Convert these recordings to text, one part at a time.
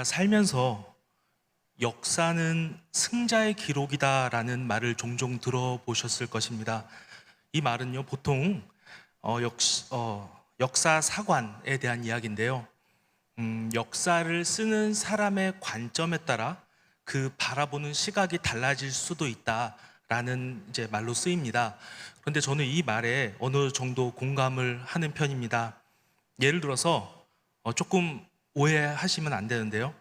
살면서 역사는 승자의 기록이다라는 말을 종종 들어보셨을 것입니다. 이 말은요, 보통 역사 사관에 대한 이야기인데요. 역사를 쓰는 사람의 관점에 따라 그 바라보는 시각이 달라질 수도 있다라는 이제 말로 쓰입니다. 그런데 저는 이 말에 어느 정도 공감을 하는 편입니다. 예를 들어서 조금 오해하시면 안 되는데요.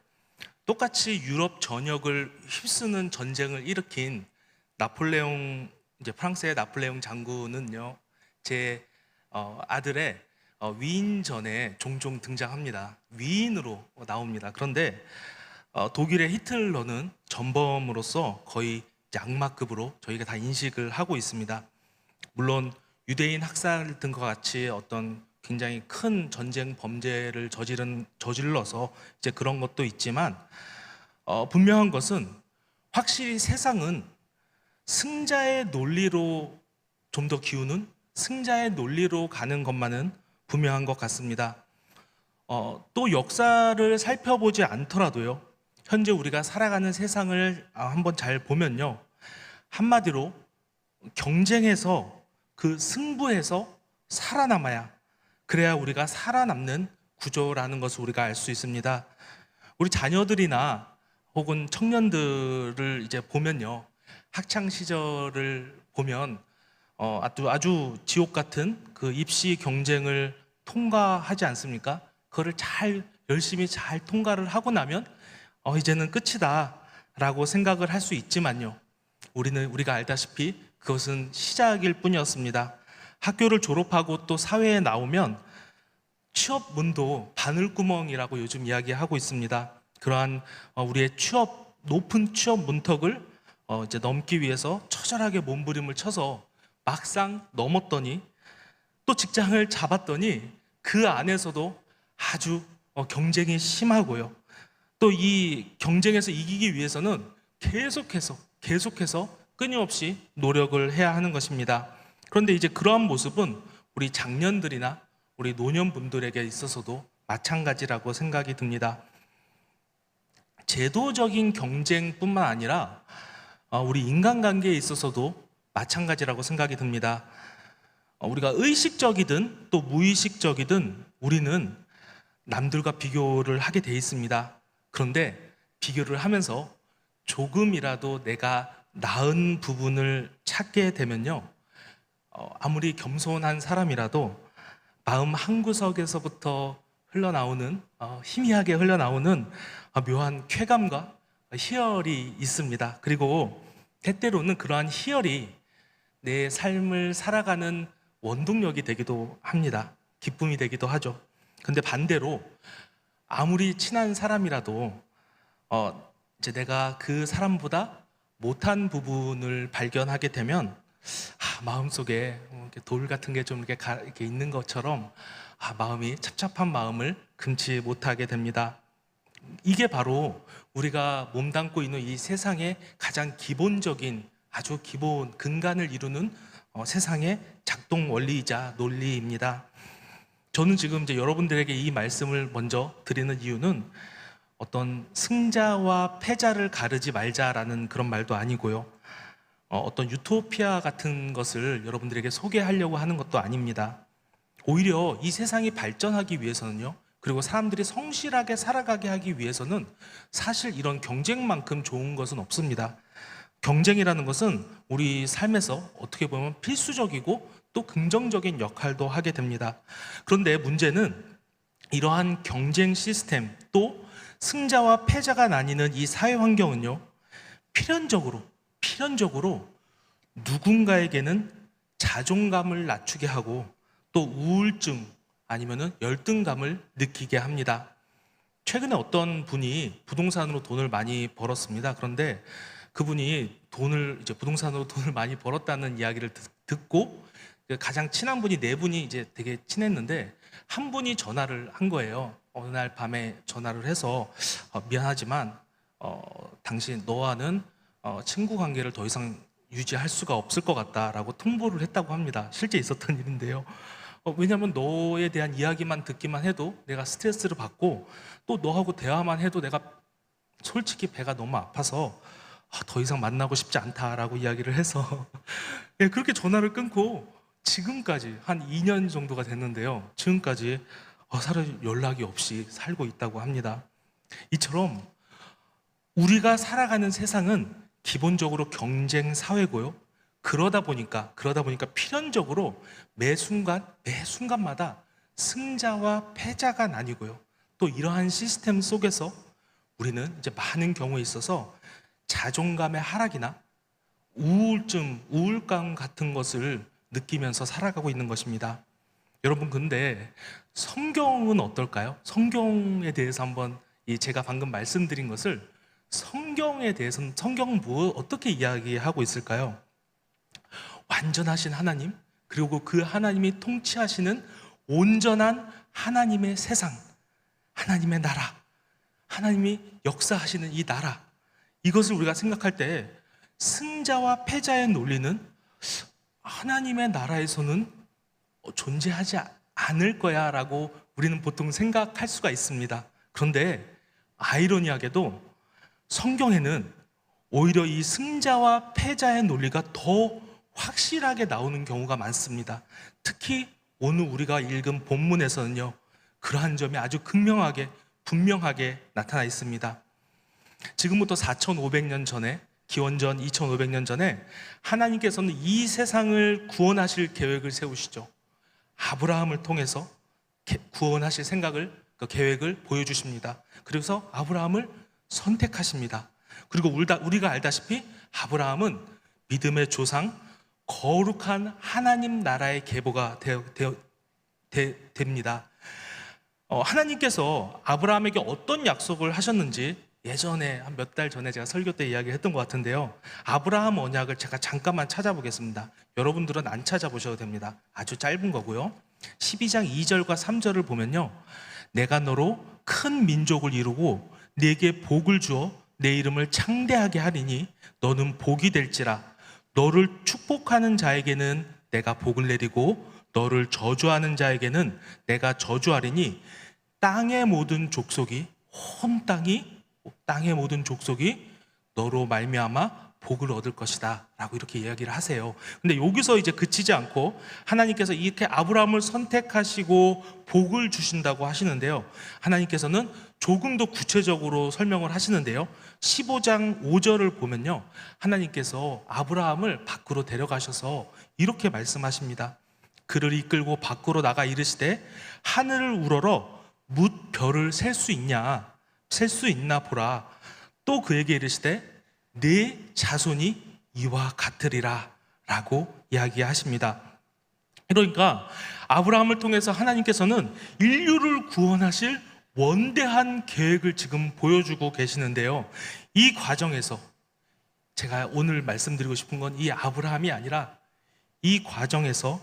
똑같이 유럽 전역을 휩쓰는 전쟁을 일으킨 나폴레옹, 이제 프랑스의 나폴레옹 장군은요, 제 아들의 위인전에 종종 등장합니다. 위인으로 나옵니다. 그런데 독일의 히틀러는 전범으로서 거의 악마급으로 저희가 다 인식을 하고 있습니다. 물론 유대인 학살 등과 같이 어떤 굉장히 큰 전쟁 범죄를 저질러서 이제 그런 것도 있지만 분명한 것은 확실히 세상은 승자의 논리로 좀 더 기우는 승자의 논리로 가는 것만은 분명한 것 같습니다. 또 역사를 살펴보지 않더라도요, 현재 우리가 살아가는 세상을 한번 잘 보면요, 한마디로 경쟁에서 그 승부에서 살아남아야, 그래야 우리가 살아남는 구조라는 것을 우리가 알 수 있습니다. 우리 자녀들이나 혹은 청년들을 이제 보면요, 학창 시절을 보면 아주 지옥 같은 그 입시 경쟁을 통과하지 않습니까? 그거를 열심히 잘 통과를 하고 나면 이제는 끝이다라고 생각을 할 수 있지만요, 우리가 알다시피 그것은 시작일 뿐이었습니다. 학교를 졸업하고 또 사회에 나오면 취업 문도 바늘구멍이라고 요즘 이야기하고 있습니다. 그러한 우리의 높은 취업 문턱을 이제 넘기 위해서 처절하게 몸부림을 쳐서 막상 넘었더니 또 직장을 잡았더니 그 안에서도 아주 경쟁이 심하고요. 또 이 경쟁에서 이기기 위해서는 계속해서 끊임없이 노력을 해야 하는 것입니다. 그런데 이제 그러한 모습은 우리 장년들이나 우리 노년분들에게 있어서도 마찬가지라고 생각이 듭니다. 제도적인 경쟁뿐만 아니라 우리 인간관계에 있어서도 마찬가지라고 생각이 듭니다. 우리가 의식적이든 또 무의식적이든 우리는 남들과 비교를 하게 돼 있습니다. 그런데 비교를 하면서 조금이라도 내가 나은 부분을 찾게 되면요, 아무리 겸손한 사람이라도 마음 한구석에서부터 흘러나오는 희미하게 흘러나오는 묘한 쾌감과 희열이 있습니다. 그리고 때때로는 그러한 희열이 내 삶을 살아가는 원동력이 되기도 합니다. 기쁨이 되기도 하죠. 근데 반대로 아무리 친한 사람이라도 이제 내가 그 사람보다 못한 부분을 발견하게 되면 마음속에 이렇게 돌 같은 게 좀 이렇게 있는 것처럼 마음이 착잡한 마음을 금치 못하게 됩니다. 이게 바로 우리가 몸담고 있는 이 세상의 가장 기본적인, 아주 기본 근간을 이루는 세상의 작동 원리이자 논리입니다. 저는 지금 이제 여러분들에게 이 말씀을 먼저 드리는 이유는 어떤 승자와 패자를 가르지 말자라는 그런 말도 아니고요, 어떤 유토피아 같은 것을 여러분들에게 소개하려고 하는 것도 아닙니다. 오히려 이 세상이 발전하기 위해서는요, 그리고 사람들이 성실하게 살아가게 하기 위해서는 사실 이런 경쟁만큼 좋은 것은 없습니다. 경쟁이라는 것은 우리 삶에서 어떻게 보면 필수적이고 또 긍정적인 역할도 하게 됩니다. 그런데 문제는 이러한 경쟁 시스템, 또 승자와 패자가 나뉘는 이 사회 환경은요, 필연적으로 누군가에게는 자존감을 낮추게 하고 또 우울증 아니면은 열등감을 느끼게 합니다. 최근에 어떤 분이 부동산으로 돈을 많이 벌었습니다. 그런데 그분이 부동산으로 돈을 많이 벌었다는 이야기를 듣고 가장 친한 분이 네 분이 이제 되게 친했는데 한 분이 전화를 한 거예요. 어느 날 밤에 전화를 해서 미안하지만 당신 너와는 친구 관계를 더 이상 유지할 수가 없을 것 같다라고 통보를 했다고 합니다. 실제 있었던 일인데요. 왜냐하면 너에 대한 이야기만 듣기만 해도 내가 스트레스를 받고 또 너하고 대화만 해도 내가 솔직히 배가 너무 아파서 더 이상 만나고 싶지 않다라고 이야기를 해서 예, 그렇게 전화를 끊고 지금까지 한 2년 정도가 됐는데요. 지금까지 서로 연락이 없이 살고 있다고 합니다. 이처럼 우리가 살아가는 세상은 기본적으로 경쟁 사회고요. 그러다 보니까 필연적으로 매 순간마다 승자와 패자가 나뉘고요. 또 이러한 시스템 속에서 우리는 이제 많은 경우에 있어서 자존감의 하락이나 우울감 같은 것을 느끼면서 살아가고 있는 것입니다. 여러분, 근데 성경은 어떨까요? 성경에 대해서 한번 제가 방금 말씀드린 것을 성경에 대해서는 성경은 어떻게 이야기하고 있을까요? 완전하신 하나님, 그리고 그 하나님이 통치하시는 온전한 하나님의 세상, 하나님의 나라, 하나님이 역사하시는 이 나라, 이것을 우리가 생각할 때 승자와 패자의 논리는 하나님의 나라에서는 존재하지 않을 거야 라고 우리는 보통 생각할 수가 있습니다. 그런데 아이러니하게도 성경에는 오히려 이 승자와 패자의 논리가 더 확실하게 나오는 경우가 많습니다. 특히 오늘 우리가 읽은 본문에서는요, 그러한 점이 아주 극명하게 분명하게 나타나 있습니다. 지금부터 4,500년 전에, 기원전 2,500년 전에 하나님께서는 이 세상을 구원하실 계획을 세우시죠. 아브라함을 통해서 구원하실 그 계획을 보여주십니다. 그래서 아브라함을 선택하십니다. 그리고 우리가 알다시피 아브라함은 믿음의 조상, 거룩한 하나님 나라의 계보가 됩니다. 하나님께서 아브라함에게 어떤 약속을 하셨는지 예전에 한 몇 달 전에 제가 설교 때 이야기했던 것 같은데요. 아브라함 언약을 제가 잠깐만 찾아보겠습니다. 여러분들은 안 찾아보셔도 됩니다. 아주 짧은 거고요. 12장 2절과 3절을 보면요, 내가 너로 큰 민족을 이루고 네게 복을 주어 내 이름을 창대하게 하리니 너는 복이 될지라. 너를 축복하는 자에게는 내가 복을 내리고 너를 저주하는 자에게는 내가 저주하리니 땅의 모든 족속이 너로 말미암아 복을 얻을 것이다 라고 이렇게 이야기를 하세요. 근데 여기서 이제 그치지 않고 하나님께서 이렇게 아브라함을 선택하시고 복을 주신다고 하시는데요, 하나님께서는 조금 더 구체적으로 설명을 하시는데요, 15장 5절을 보면요, 하나님께서 아브라함을 밖으로 데려가셔서 이렇게 말씀하십니다. 그를 이끌고 밖으로 나가 이르시되 하늘을 우러러 뭇 별을 셀 수 있나 보라. 또 그에게 이르시되 네 자손이 이와 같으리라 라고 이야기하십니다. 그러니까 아브라함을 통해서 하나님께서는 인류를 구원하실 원대한 계획을 지금 보여주고 계시는데요, 이 과정에서 제가 오늘 말씀드리고 싶은 건 이 아브라함이 아니라 이 과정에서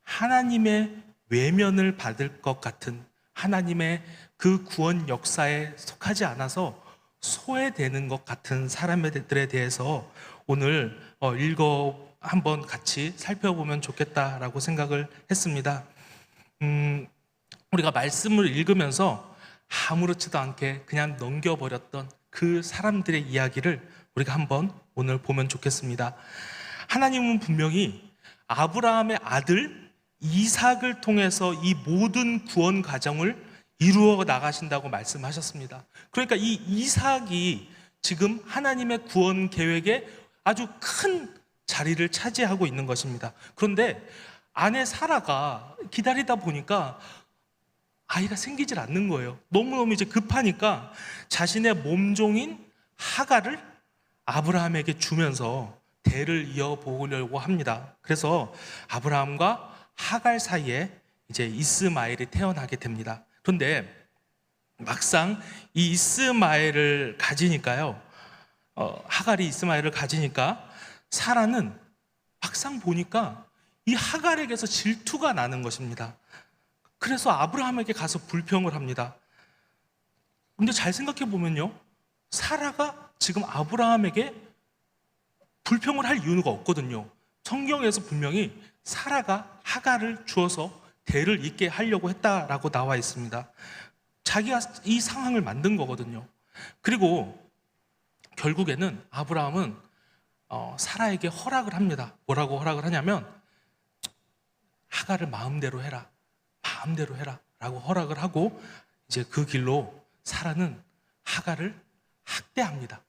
하나님의 외면을 받을 것 같은, 하나님의 그 구원 역사에 속하지 않아서 소외되는 것 같은 사람들에 대해서 오늘 한번 같이 살펴보면 좋겠다라고 생각을 했습니다. 우리가 말씀을 읽으면서 아무렇지도 않게 그냥 넘겨버렸던 그 사람들의 이야기를 우리가 한번 오늘 보면 좋겠습니다. 하나님은 분명히 아브라함의 아들 이삭을 통해서 이 모든 구원 과정을 이루어 나가신다고 말씀하셨습니다. 그러니까 이 이삭이 지금 하나님의 구원 계획에 아주 큰 자리를 차지하고 있는 것입니다. 그런데 아내 사라가 기다리다 보니까 아이가 생기질 않는 거예요. 너무너무 이제 급하니까 자신의 몸종인 하갈을 아브라함에게 주면서 대를 이어보려고 합니다. 그래서 아브라함과 하갈 사이에 이제 이스마엘이 태어나게 됩니다. 그런데 막상 이 이스마엘을 가지니까요, 하갈이 이스마엘을 가지니까 사라는 막상 보니까 이 하갈에게서 질투가 나는 것입니다. 그래서 아브라함에게 가서 불평을 합니다. 근데 잘 생각해 보면요, 사라가 지금 아브라함에게 불평을 할 이유가 없거든요. 성경에서 분명히 사라가 하갈을 주어서 대를 잇게 하려고 했다라고 나와 있습니다. 자기가 이 상황을 만든 거거든요. 그리고 결국에는 아브라함은 사라에게 허락을 합니다. 뭐라고 허락을 하냐면 하갈을 마음대로 해라 라고 허락을 하고, 이제 그 길로 사라는 하갈을 학대합니다.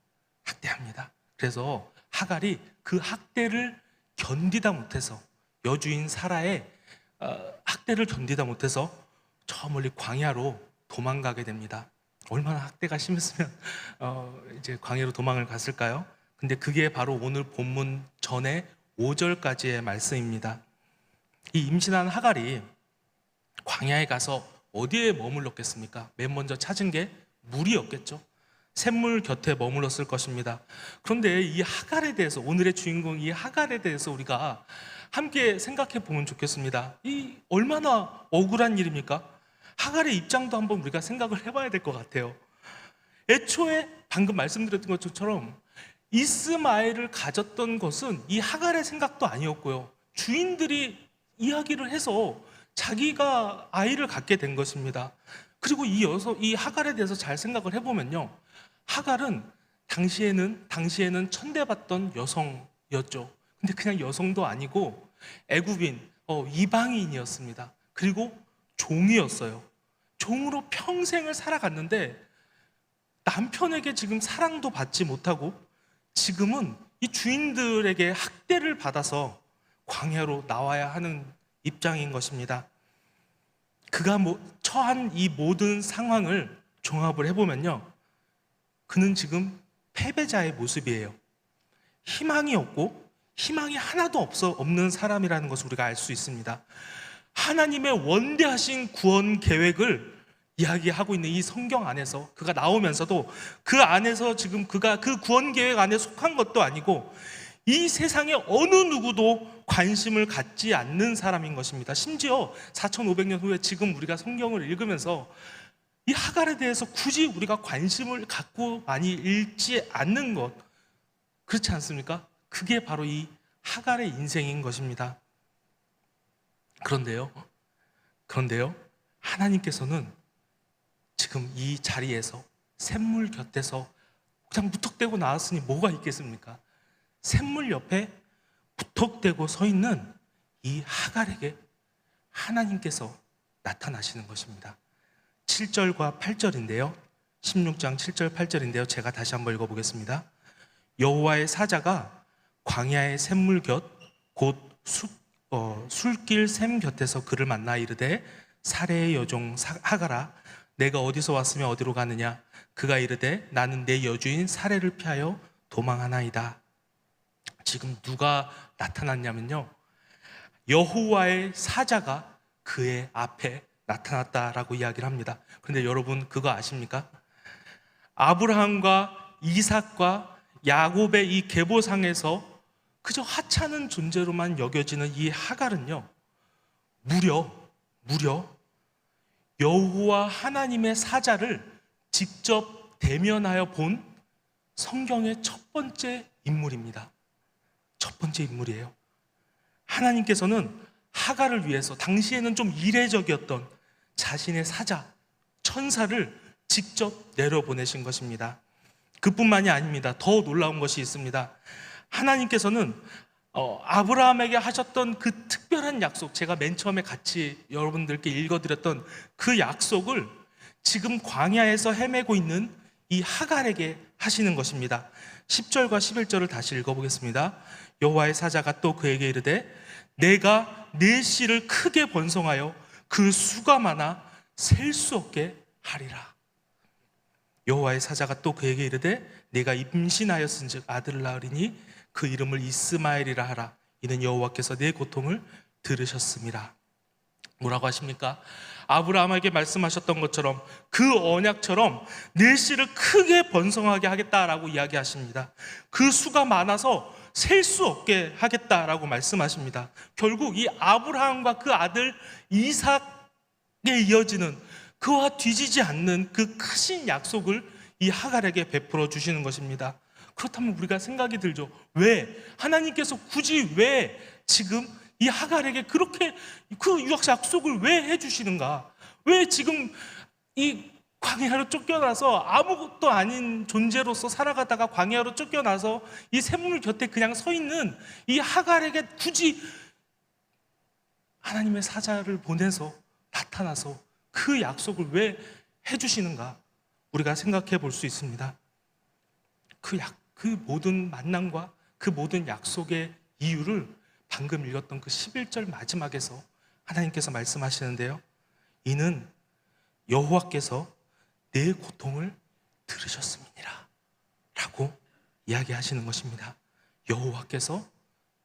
그래서 하갈이 그 학대를 견디다 못해서, 여주인 사라의 학대를 견디다 못해서 저 멀리 광야로 도망가게 됩니다. 얼마나 학대가 심했으면 이제 광야로 도망을 갔을까요? 근데 그게 바로 오늘 본문 전에 5절까지의 말씀입니다. 이 임신한 하갈이 광야에 가서 어디에 머물렀겠습니까? 맨 먼저 찾은 게 물이었겠죠. 샘물 곁에 머물렀을 것입니다. 그런데 이 하갈에 대해서, 오늘의 주인공 이 하갈에 대해서 우리가 함께 생각해 보면 좋겠습니다. 이 얼마나 억울한 일입니까? 하갈의 입장도 한번 우리가 생각을 해봐야 될 것 같아요. 애초에 방금 말씀드렸던 것처럼 이스마엘을 가졌던 것은 이 하갈의 생각도 아니었고요, 주인들이 이야기를 해서 자기가 아이를 갖게 된 것입니다. 그리고 이 하갈에 대해서 잘 생각을 해보면요, 하갈은 당시에는 천대받던 여성이었죠. 근데 그냥 여성도 아니고 애굽인, 이방인이었습니다. 그리고 종이었어요. 종으로 평생을 살아갔는데 남편에게 지금 사랑도 받지 못하고 지금은 이 주인들에게 학대를 받아서 광야로 나와야 하는 입장인 것입니다. 그가 처한 이 모든 상황을 종합을 해보면요, 그는 지금 패배자의 모습이에요. 희망이 없고 희망이 하나도 없는 사람이라는 것을 우리가 알 수 있습니다. 하나님의 원대하신 구원 계획을 이야기하고 있는 이 성경 안에서 그가 나오면서도 그 안에서 지금 그가 그 구원 계획 안에 속한 것도 아니고 이 세상에 어느 누구도 관심을 갖지 않는 사람인 것입니다. 심지어 4,500년 후에 지금 우리가 성경을 읽으면서 이 하갈에 대해서 굳이 우리가 관심을 갖고 많이 읽지 않는 것, 그렇지 않습니까? 그게 바로 이 하갈의 인생인 것입니다. 그런데요, 하나님께서는 지금 이 자리에서 샘물 곁에서 그냥 무턱대고 나왔으니 뭐가 있겠습니까? 샘물 옆에 무턱대고 서 있는 이 하갈에게 하나님께서 나타나시는 것입니다. 7절과 8절인데요, 16장 7절 8절인데요, 제가 다시 한번 읽어보겠습니다. 여호와의 사자가 광야의 샘물 곁 곧 술길 샘 곁에서 그를 만나 이르되 사레의 여종 하갈아, 내가 어디서 왔으며 어디로 가느냐? 그가 이르되 나는 내 여주인 사레를 피하여 도망하나이다. 지금 누가 나타났냐면요, 여호와의 사자가 그의 앞에 나타났다라고 이야기를 합니다. 그런데 여러분 그거 아십니까? 아브라함과 이삭과 야곱의 이 계보상에서 그저 하찮은 존재로만 여겨지는 이 하갈은요, 무려 여호와 하나님의 사자를 직접 대면하여 본 성경의 첫 번째 인물입니다. 첫 번째 인물이에요. 하나님께서는 하갈을 위해서 당시에는 좀 이례적이었던 자신의 사자, 천사를 직접 내려보내신 것입니다. 그뿐만이 아닙니다. 더 놀라운 것이 있습니다. 하나님께서는 아브라함에게 하셨던 그 특별한 약속, 제가 맨 처음에 같이 여러분들께 읽어드렸던 그 약속을 지금 광야에서 헤매고 있는 이 하갈에게 하시는 것입니다. 10절과 11절을 다시 읽어보겠습니다. 여호와의 사자가 또 그에게 이르되 내가 내 씨를 크게 번성하여 그 수가 많아 셀 수 없게 하리라. 여호와의 사자가 또 그에게 이르되 네가 임신하였은즉 아들을 낳으리니 그 이름을 이스마엘이라 하라. 이는 여호와께서 내 고통을 들으셨음이라. 뭐라고 하십니까? 아브라함에게 말씀하셨던 것처럼 그 언약처럼 내 씨를 크게 번성하게 하겠다라고 이야기하십니다. 그 수가 많아서 셀 수 없게 하겠다라고 말씀하십니다. 결국 이 아브라함과 그 아들 이삭에 이어지는, 그와 뒤지지 않는 그 크신 약속을 이 하갈에게 베풀어 주시는 것입니다. 그렇다면 우리가 생각이 들죠. 왜? 하나님께서 굳이 왜 지금 이 하갈에게 그렇게 그 약속을 왜 해주시는가? 왜 지금 이 광야로 쫓겨나서 아무것도 아닌 존재로서 살아가다가 광야로 쫓겨나서 이 샘물 곁에 그냥 서 있는 이 하갈에게 굳이 하나님의 사자를 보내서 나타나서 그 약속을 왜 해주시는가? 우리가 생각해 볼 수 있습니다. 그 모든 만남과 그 모든 약속의 이유를 방금 읽었던 그 11절 마지막에서 하나님께서 말씀하시는데요. 이는 여호와께서 내 고통을 들으셨음이니라 라고 이야기하시는 것입니다. 여호와께서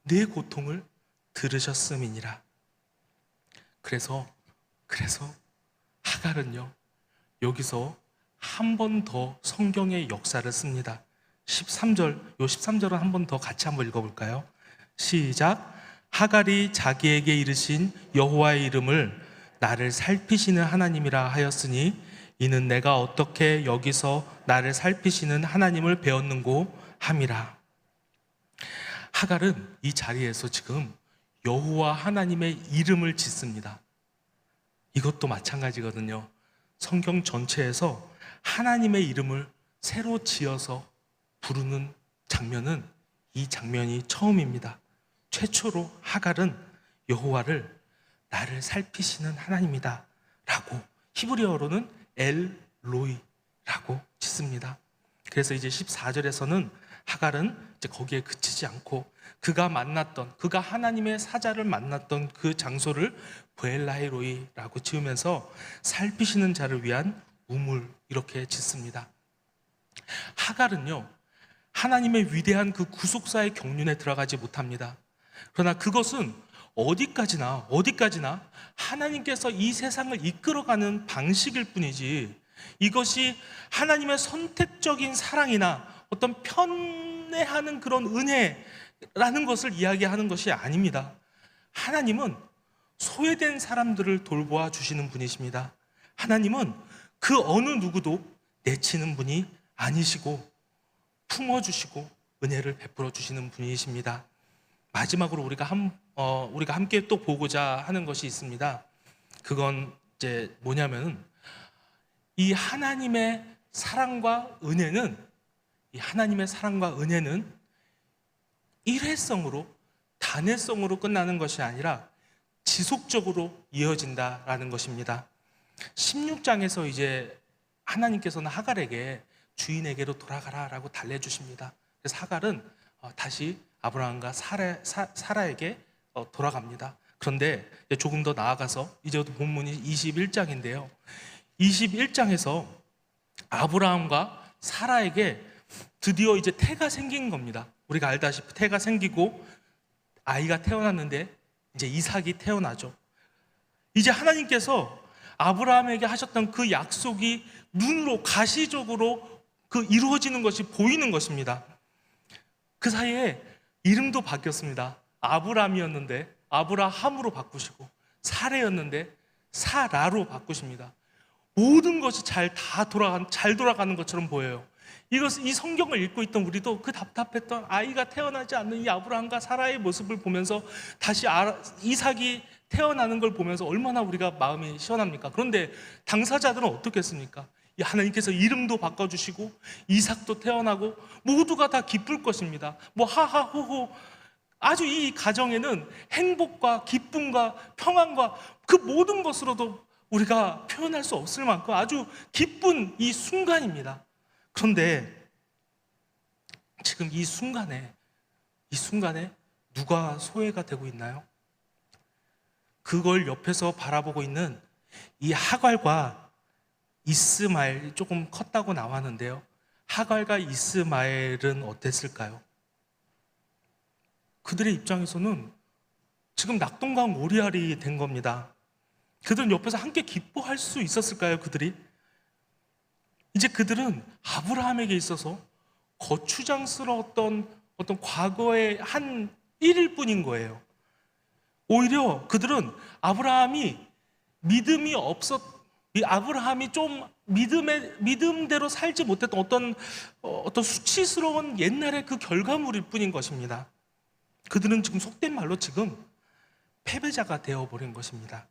내 고통을 들으셨음이니라. 그래서 하갈은요, 여기서 한 번 더 성경의 역사를 씁니다. 13절은 한 번 더 같이 한번 읽어볼까요? 시작. 하갈이 자기에게 이르신 여호와의 이름을 나를 살피시는 하나님이라 하였으니 이는 내가 어떻게 여기서 나를 살피시는 하나님을 배웠는고 함이라. 하갈은 이 자리에서 지금 여호와 하나님의 이름을 짓습니다. 이것도 마찬가지거든요. 성경 전체에서 하나님의 이름을 새로 지어서 부르는 장면은 이 장면이 처음입니다. 최초로 하갈은 여호와를 나를 살피시는 하나님이다 라고, 히브리어로는 엘로이라고 짓습니다. 그래서 이제 14절에서는 하갈은 이제 거기에 그치지 않고 그가 하나님의 사자를 만났던 그 장소를 브엘라헤로이라고 지으면서 살피시는 자를 위한 우물 이렇게 짓습니다. 하갈은요, 하나님의 위대한 그 구속사의 경륜에 들어가지 못합니다. 그러나 그것은 어디까지나 하나님께서 이 세상을 이끌어가는 방식일 뿐이지, 이것이 하나님의 선택적인 사랑이나 어떤 편애하는 그런 은혜라는 것을 이야기하는 것이 아닙니다. 하나님은 소외된 사람들을 돌보아 주시는 분이십니다. 하나님은 그 어느 누구도 내치는 분이 아니시고 품어주시고 은혜를 베풀어 주시는 분이십니다. 마지막으로 우리가 함께 또 보고자 하는 것이 있습니다. 그건 이제 뭐냐면은 이 하나님의 사랑과 은혜는 일회성으로 단회성으로 끝나는 것이 아니라 지속적으로 이어진다라는 것입니다. 16장에서 이제 하나님께서는 하갈에게 주인에게로 돌아가라라고 달래주십니다. 그래서 하갈은 다시 아브라함과 사라에게 돌아갑니다. 그런데 조금 더 나아가서 이제 본문이 21장인데요. 21장에서 아브라함과 사라에게 드디어 이제 태가 생긴 겁니다. 우리가 알다시피 태가 생기고 아이가 태어났는데 이제 이삭이 태어나죠. 이제 하나님께서 아브라함에게 하셨던 그 약속이 눈으로 가시적으로 그 이루어지는 것이 보이는 것입니다. 그 사이에 이름도 바뀌었습니다. 아브람이었는데 아브라함으로 바꾸시고, 사레였는데 사라로 바꾸십니다. 모든 것이 잘 돌아가는 것처럼 보여요. 이 성경을 읽고 있던 우리도 그 답답했던 아이가 태어나지 않는 이 아브라함과 사라의 모습을 보면서 다시 이삭이 태어나는 걸 보면서 얼마나 우리가 마음이 시원합니까? 그런데 당사자들은 어떻겠습니까? 하나님께서 이름도 바꿔주시고 이삭도 태어나고 모두가 다 기쁠 것입니다. 뭐 하하호호, 아주 이 가정에는 행복과 기쁨과 평안과 그 모든 것으로도 우리가 표현할 수 없을 만큼 아주 기쁜 이 순간입니다. 그런데 지금 이 순간에 누가 소외가 되고 있나요? 그걸 옆에서 바라보고 있는 이 하갈과 이스마엘이 조금 컸다고 나왔는데요. 하갈과 이스마엘은 어땠을까요? 그들의 입장에서는 지금 낙동강 오리알이 된 겁니다. 그들은 옆에서 함께 기뻐할 수 있었을까요? 그들이? 이제 그들은 아브라함에게 있어서 거추장스러웠던 어떤 과거의 한 일일 뿐인 거예요. 오히려 그들은 아브라함이 좀 믿음대로 살지 못했던 어떤 수치스러운 옛날의 그 결과물일 뿐인 것입니다. 그들은 지금 속된 말로 지금 패배자가 되어버린 것입니다.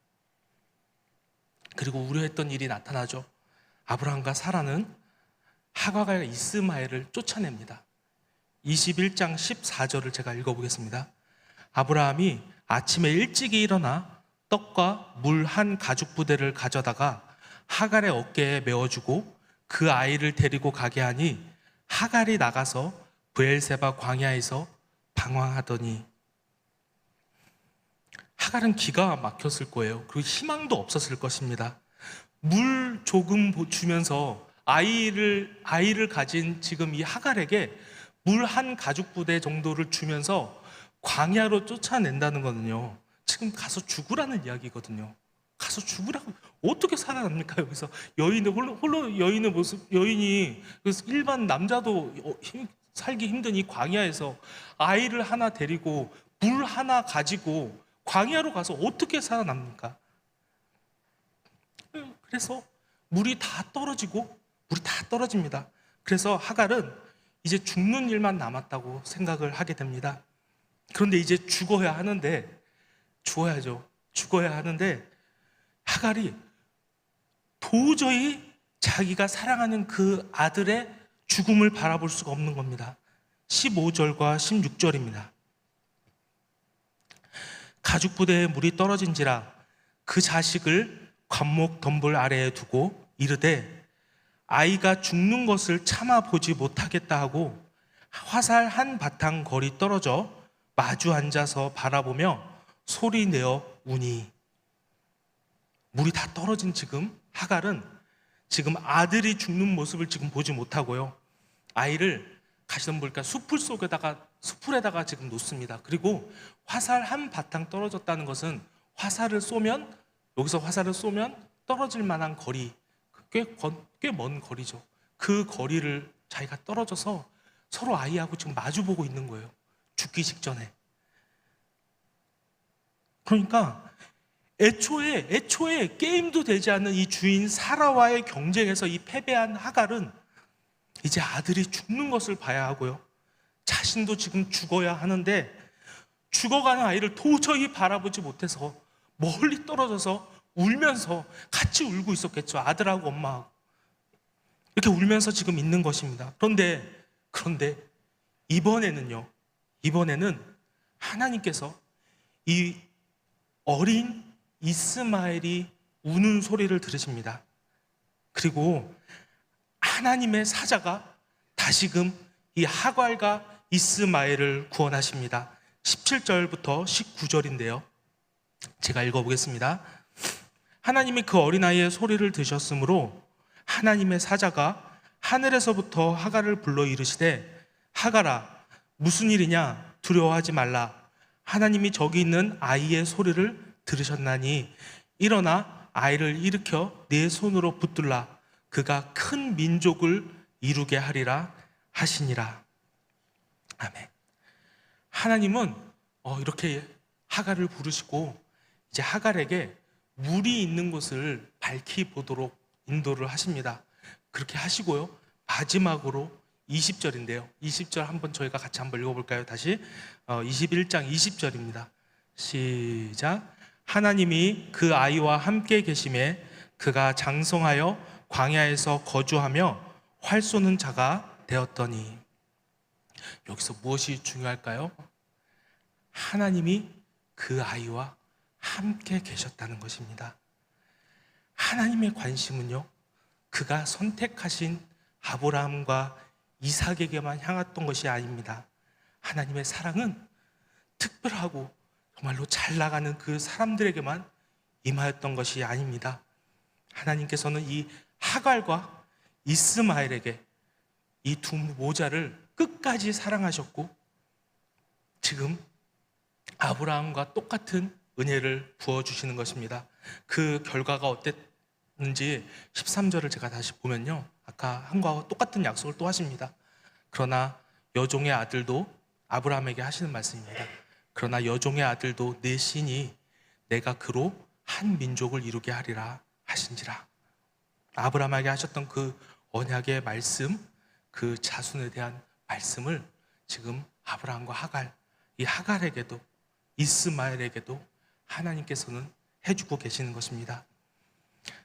그리고 우려했던 일이 나타나죠. 아브라함과 사라는 하갈과 이스마엘을 쫓아냅니다. 21장 14절을 제가 읽어보겠습니다. 아브라함이 아침에 일찍이 일어나 떡과 물 한 가죽 부대를 가져다가 하갈의 어깨에 메어주고 그 아이를 데리고 가게 하니 하갈이 나가서 브엘세바 광야에서 방황하더니. 하갈은 기가 막혔을 거예요. 그리고 희망도 없었을 것입니다. 물 조금 주면서 아이를 가진 지금 이 하갈에게 물 한 가죽 부대 정도를 주면서 광야로 쫓아낸다는 거는요, 지금 가서 죽으라는 이야기거든요. 가서 죽으라고. 어떻게 살아납니까? 여기서 홀로 여인의 모습, 여인이 그래서 일반 남자도 살기 힘든 이 광야에서 아이를 하나 데리고 물 하나 가지고 광야로 가서 어떻게 살아납니까? 그래서 물이 다 떨어집니다. 그래서 하갈은 이제 죽는 일만 남았다고 생각을 하게 됩니다. 그런데 이제 죽어야 하는데 하갈이 도저히 자기가 사랑하는 그 아들의 죽음을 바라볼 수가 없는 겁니다. 15절과 16절입니다. 가죽 부대에 물이 떨어진지라 그 자식을 관목 덤불 아래에 두고 이르되 아이가 죽는 것을 참아 보지 못하겠다 하고 화살 한 바탕 거리 떨어져 마주 앉아서 바라보며 소리 내어 우니. 물이 다 떨어진 지금 하갈은 지금 아들이 죽는 모습을 지금 보지 못하고요, 아이를 가시던 보니까 수풀에다가 지금 놓습니다. 그리고 화살 한 바탕 떨어졌다는 것은 여기서 화살을 쏘면 떨어질 만한 거리, 꽤 먼 거리죠. 그 거리를 자기가 떨어져서 서로 아이하고 지금 마주보고 있는 거예요. 죽기 직전에. 그러니까 애초에 게임도 되지 않는 이 주인 사라와의 경쟁에서 이 패배한 하갈은 이제 아들이 죽는 것을 봐야 하고요, 자신도 지금 죽어야 하는데 죽어가는 아이를 도저히 바라보지 못해서 멀리 떨어져서 울면서 같이 울고 있었겠죠. 아들하고 엄마하고 이렇게 울면서 지금 있는 것입니다. 그런데 이번에는 하나님께서 이 어린 이스마엘이 우는 소리를 들으십니다. 그리고 하나님의 사자가 다시금 이 하갈과 이스마엘을 구원하십니다. 17절부터 19절인데요, 제가 읽어보겠습니다. 하나님이 그 어린아이의 소리를 들으셨으므로 하나님의 사자가 하늘에서부터 하갈을 불러 이르시되 하갈아 무슨 일이냐, 두려워하지 말라. 하나님이 저기 있는 아이의 소리를 들으셨나니 일어나 아이를 일으켜 내 손으로 붙들라. 그가 큰 민족을 이루게 하리라 하시니라. 아멘. 하나님은 이렇게 하갈을 부르시고 이제 하갈에게 물이 있는 곳을 밝히 보도록 인도를 하십니다. 그렇게 하시고요, 마지막으로 20절인데요 20절 한번 저희가 같이 한번 읽어볼까요? 다시 21장 20절입니다 시작. 하나님이 그 아이와 함께 계심에 그가 장성하여 광야에서 거주하며 활 쏘는 자가 되었더니. 여기서 무엇이 중요할까요? 하나님이 그 아이와 함께 계셨다는 것입니다. 하나님의 관심은요, 그가 선택하신 아브라함과 이삭에게만 향했던 것이 아닙니다. 하나님의 사랑은 특별하고 정말로 잘 나가는 그 사람들에게만 임하였던 것이 아닙니다. 하나님께서는 이 하갈과 이스마엘에게 이 두 모자를 끝까지 사랑하셨고 지금 아브라함과 똑같은 은혜를 부어주시는 것입니다. 그 결과가 어땠는지 13절을 제가 다시 보면요, 아까 한 거와 똑같은 약속을 또 하십니다. 그러나 여종의 아들도, 아브라함에게 하시는 말씀입니다. 그러나 여종의 아들도 내 신이 내가 그로 한 민족을 이루게 하리라 하신지라. 아브라함에게 하셨던 그 언약의 말씀, 그 자손에 대한 말씀을 지금 아브라함과 하갈, 이 하갈에게도 이스마엘에게도 하나님께서는 해주고 계시는 것입니다.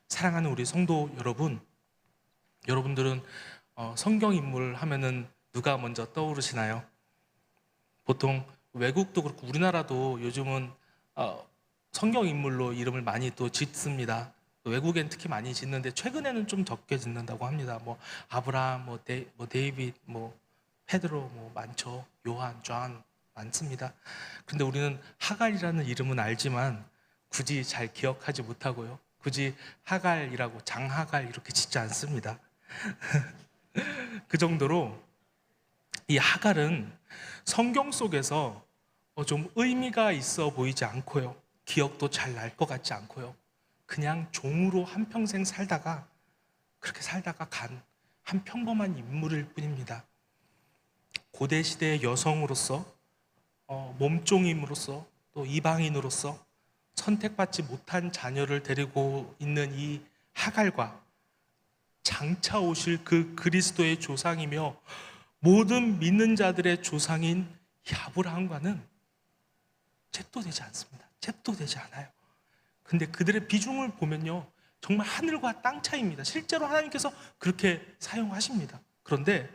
사랑하는 우리 성도 여러분, 여러분들은 성경 인물 하면은 누가 먼저 떠오르시나요? 보통 외국도 그렇고 우리나라도 요즘은 성경 인물로 이름을 많이 또 짓습니다. 외국엔 특히 많이 짓는데 최근에는 좀 적게 짓는다고 합니다. 뭐 아브라함, 데이빗, 페드로 많죠. 요한, 존 많습니다. 그런데 우리는 하갈이라는 이름은 알지만 굳이 잘 기억하지 못하고요. 굳이 하갈이라고 장하갈 이렇게 짓지 않습니다. 그 정도로 이 하갈은 성경 속에서 좀 의미가 있어 보이지 않고요. 기억도 잘 날 것 같지 않고요. 그냥 종으로 한평생 살다가 그렇게 살다가 간 한 평범한 인물일 뿐입니다. 고대 시대의 여성으로서 몸종임으로써 또 이방인으로서 선택받지 못한 자녀를 데리고 있는 이 하갈과 장차 오실 그 그리스도의 조상이며 모든 믿는 자들의 조상인 이 아브라함과는 잽도되지 않습니다. 잽도되지 않아요. 근데 그들의 비중을 보면요, 정말 하늘과 땅 차이입니다. 실제로 하나님께서 그렇게 사용하십니다. 그런데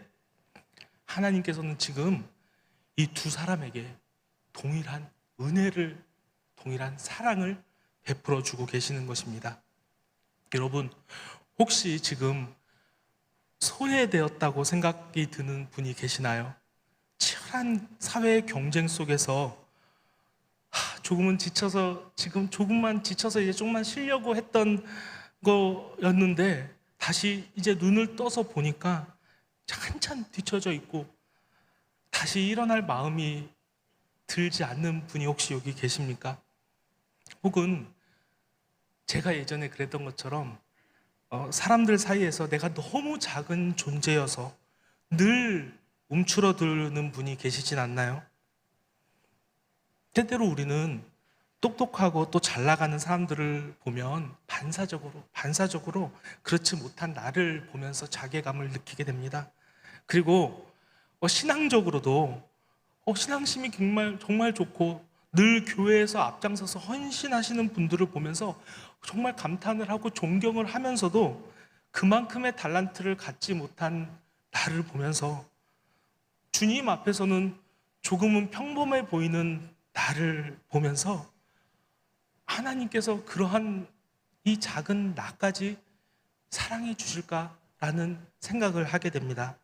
하나님께서는 지금 이 두 사람에게 동일한 은혜를, 동일한 사랑을 베풀어 주고 계시는 것입니다. 여러분, 혹시 지금 소외되었다고 생각이 드는 분이 계시나요? 치열한 사회의 경쟁 속에서 조금만 지쳐서 이제 조금만 쉬려고 했던 거였는데 다시 이제 눈을 떠서 보니까 한참 뒤처져 있고 다시 일어날 마음이 들지 않는 분이 혹시 여기 계십니까? 혹은 제가 예전에 그랬던 것처럼 사람들 사이에서 내가 너무 작은 존재여서 늘 움츠러드는 분이 계시진 않나요? 때때로 우리는 똑똑하고 또 잘 나가는 사람들을 보면 반사적으로 그렇지 못한 나를 보면서 자괴감을 느끼게 됩니다. 그리고 신앙적으로도 신앙심이 정말 좋고 늘 교회에서 앞장서서 헌신하시는 분들을 보면서 정말 감탄을 하고 존경을 하면서도 그만큼의 달란트를 갖지 못한 나를 보면서 주님 앞에서는 조금은 평범해 보이는 나를 보면서 하나님께서 그러한 이 작은 나까지 사랑해 주실까라는 생각을 하게 됩니다.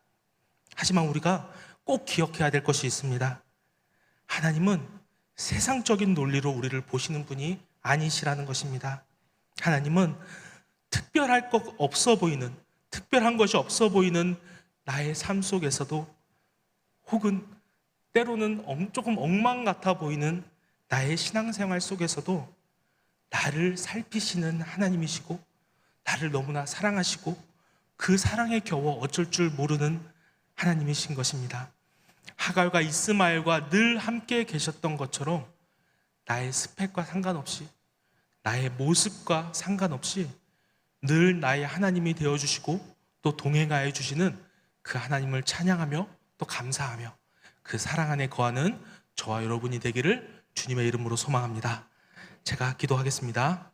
하지만 우리가 꼭 기억해야 될 것이 있습니다. 하나님은 세상적인 논리로 우리를 보시는 분이 아니시라는 것입니다. 하나님은 특별한 것이 없어 보이는 나의 삶 속에서도 혹은 때로는 조금 엉망 같아 보이는 나의 신앙생활 속에서도 나를 살피시는 하나님이시고 나를 너무나 사랑하시고 그 사랑에 겨워 어쩔 줄 모르는 하나님이신 것입니다. 하갈과 이스마엘과 늘 함께 계셨던 것처럼 나의 스펙과 상관없이 나의 모습과 상관없이 늘 나의 하나님이 되어주시고 또 동행하여 주시는 그 하나님을 찬양하며 또 감사하며 그 사랑 안에 거하는 저와 여러분이 되기를 주님의 이름으로 소망합니다. 제가 기도하겠습니다.